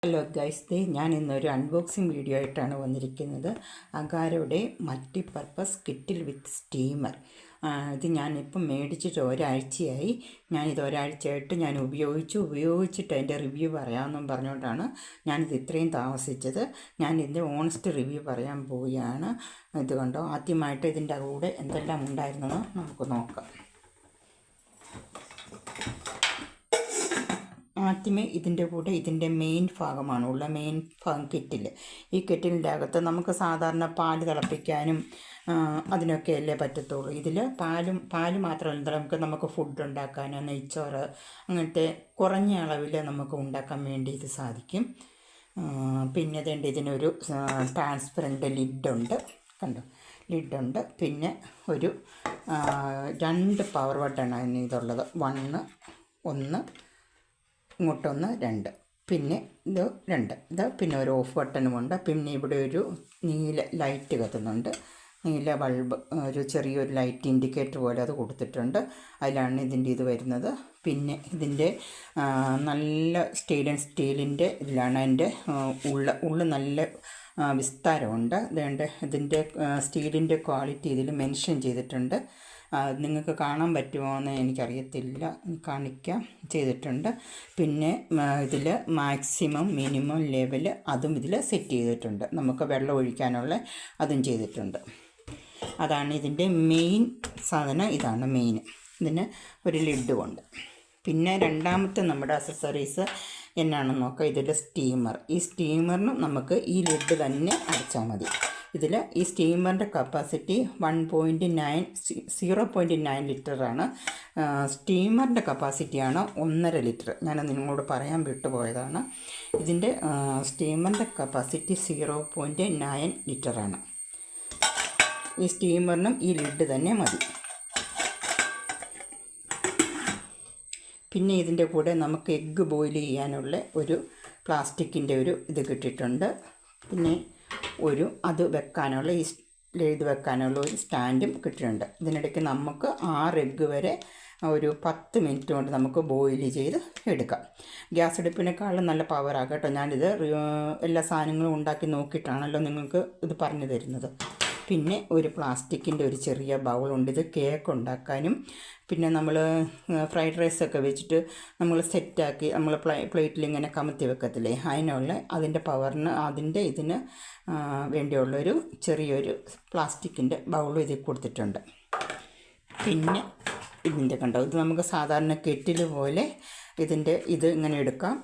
Hello guys, ഞാൻ ഇന്നൊരു unboxing video ആയിട്ടാണ് വന്നിരിക്കുന്നത്. അഗാരോയുടെ മൾട്ടിപർപ്പസ് കിറ്റിൽ വിത്ത് സ്റ്റീമർ. ഇത് ഞാനിപ്പം മേടിച്ചിട്ട് ഒരാഴ്ചയായി. ഞാനിത് ഒരാഴ്ചയായിട്ട് ഞാൻ ഉപയോഗിച്ചിട്ട് അതിൻ്റെ റിവ്യൂ പറയാമെന്നും പറഞ്ഞുകൊണ്ടാണ് ഞാനിത് ഇത്രയും താമസിച്ചത്. ഞാൻ ഇതിൻ്റെ ഓണസ്റ്റ് റിവ്യൂ പറയാൻ പോവുകയാണ്. ഇത് കണ്ടോ, ആദ്യമായിട്ട് ഇതിൻ്റെ കൂടെ എന്തെല്ലാം ഉണ്ടായിരുന്നെന്ന് നമുക്ക് നോക്കാം. ആദ്യമേ ഇതിൻ്റെ കൂടെ ഇതിൻ്റെ മെയിൻ ഭാഗമാണുള്ള മെയിൻ ഭാഗം കിറ്റിൽ. ഈ കിറ്റിലിൻ്റെ അകത്ത് നമുക്ക് സാധാരണ പാല് തിളപ്പിക്കാനും അതിനൊക്കെ അല്ലേ പറ്റത്തുള്ളൂ. ഇതിൽ പാല് മാത്രമല്ല, നമുക്ക് ഫുഡ് ഉണ്ടാക്കാനോ നെയ്ച്ചോറ് അങ്ങനത്തെ കുറഞ്ഞ അളവിൽ നമുക്ക് ഉണ്ടാക്കാൻ വേണ്ടി ഇത് സാധിക്കും. പിന്നെ ഇതേണ്ട ഇതിനൊരു ട്രാൻസ്പെറൻറ്റ് ലിഡുണ്ട്, കണ്ടോ, ലിഡുണ്ട്. പിന്നെ ഒരു 2 പവർ ബട്ടണാണ് ഇതുള്ളത്. ഒന്ന് ഇങ്ങോട്ടൊന്ന് 2, പിന്നെ ഇത് 2, പിന്നെ ഒരു ഓഫ് ബട്ടണുമുണ്ട്. പിന്നെ ഇവിടെ ഒരു നീല ലൈറ്റ് കത്തുന്നുണ്ട്, നീല ബൾബ്, ഒരു ചെറിയൊരു ലൈറ്റ് ഇൻഡിക്കേറ്റർ പോലെ അത് കൊടുത്തിട്ടുണ്ട്. അതിലാണ് ഇതിൻ്റെ ഇത് വരുന്നത്. പിന്നെ ഇതിൻ്റെ നല്ല സ്റ്റീലിൻ്റെ ഇതിലാണ് അതിൻ്റെ ഉള്ള് നല്ല വിസ്താരമുണ്ട്. അതുകൊണ്ട് ഇതിൻ്റെ സ്റ്റീലിൻ്റെ ക്വാളിറ്റി ഇതിൽ മെൻഷൻ ചെയ്തിട്ടുണ്ട്. നിങ്ങൾക്ക് കാണാൻ പറ്റുമോ എന്ന് എനിക്കറിയത്തില്ല, കാണിക്കാം, ചെയ്തിട്ടുണ്ട്. പിന്നെ ഇതിൽ മാക്സിമം മിനിമം ലെവൽ അതും ഇതിൽ സെറ്റ് ചെയ്തിട്ടുണ്ട്. നമുക്ക് വെള്ളം ഒഴിക്കാനുള്ള അതും ചെയ്തിട്ടുണ്ട്. അതാണ് ഇതിൻ്റെ മെയിൻ സാധനം. ഇതാണ് മെയിൻ. ഇതിന് ഒരു ലിഡുമുണ്ട്. പിന്നെ രണ്ടാമത്തെ നമ്മുടെ അക്സസറീസ് എന്നാണെന്ന് നോക്കാം. ഇതിൽ സ്റ്റീമർ. ഈ സ്റ്റീമറിനും നമുക്ക് ഈ ലിഡ് തന്നെ അടച്ചാൽ മതി. ഇതിൽ ഈ സ്റ്റീമറിൻ്റെ കപ്പാസിറ്റി 0.9 ലിറ്ററാണ്. സ്റ്റീമറിൻ്റെ കപ്പാസിറ്റിയാണ് 1.5 ലിറ്റർ. ഞാനത് നിങ്ങളോട് പറയാൻ വിട്ടുപോയതാണ്. ഇതിൻ്റെ സ്റ്റീമറിൻ്റെ കപ്പാസിറ്റി 0.9 ലിറ്ററാണ്. ഈ സ്റ്റീമറിനും ഈ ലിഡ് തന്നെ മതി. പിന്നെ ഇതിൻ്റെ കൂടെ നമുക്ക് എഗ്ഗ് ബോയിൽ ചെയ്യാനുള്ള ഒരു പ്ലാസ്റ്റിക്കിൻ്റെ ഒരു ഇത് കിട്ടിയിട്ടുണ്ട്. പിന്നെ അത് വെക്കാനുള്ള ഇത് വെക്കാനുള്ള ഒരു സ്റ്റാൻഡും കിട്ടിയിട്ടുണ്ട്. ഇതിനിടയ്ക്ക് നമുക്ക് 6 എഗ്ഗ് വരെ ഒരു 10 മിനിറ്റ് കൊണ്ട് നമുക്ക് ബോയിൽ ചെയ്ത് എടുക്കാം. ഗ്യാസ് അടുപ്പിനേക്കാളും നല്ല പവറാണ് കേട്ടോ. ഞാനിത് എല്ലാ സാധനങ്ങളും ഉണ്ടാക്കി നോക്കിയിട്ടാണല്ലോ നിങ്ങൾക്ക് ഇത് പറഞ്ഞു തരുന്നത്. പിന്നെ ഒരു പ്ലാസ്റ്റിക്കിൻ്റെ ഒരു ചെറിയ ബൗളുണ്ട്. ഇത് കേക്ക് ഉണ്ടാക്കാനും പിന്നെ നമ്മൾ ഫ്രൈഡ് റൈസൊക്കെ വെച്ചിട്ട് നമ്മൾ സെറ്റാക്കി നമ്മൾ പ്ലേറ്റിൽ ഇങ്ങനെ കമത്തി വെക്കത്തില്ലേ, അതിൻ്റെ പവറിന് ഇതിന് വേണ്ടിയുള്ളൊരു ചെറിയൊരു പ്ലാസ്റ്റിക്കിൻ്റെ ബൗളും ഇതിൽ കൊടുത്തിട്ടുണ്ട്. പിന്നെ ഇതിൻ്റെ കണ്ടോ, ഇത് നമുക്ക് സാധാരണ കെറ്റിൽ പോലെ ഇത് ഇങ്ങനെ എടുക്കാം.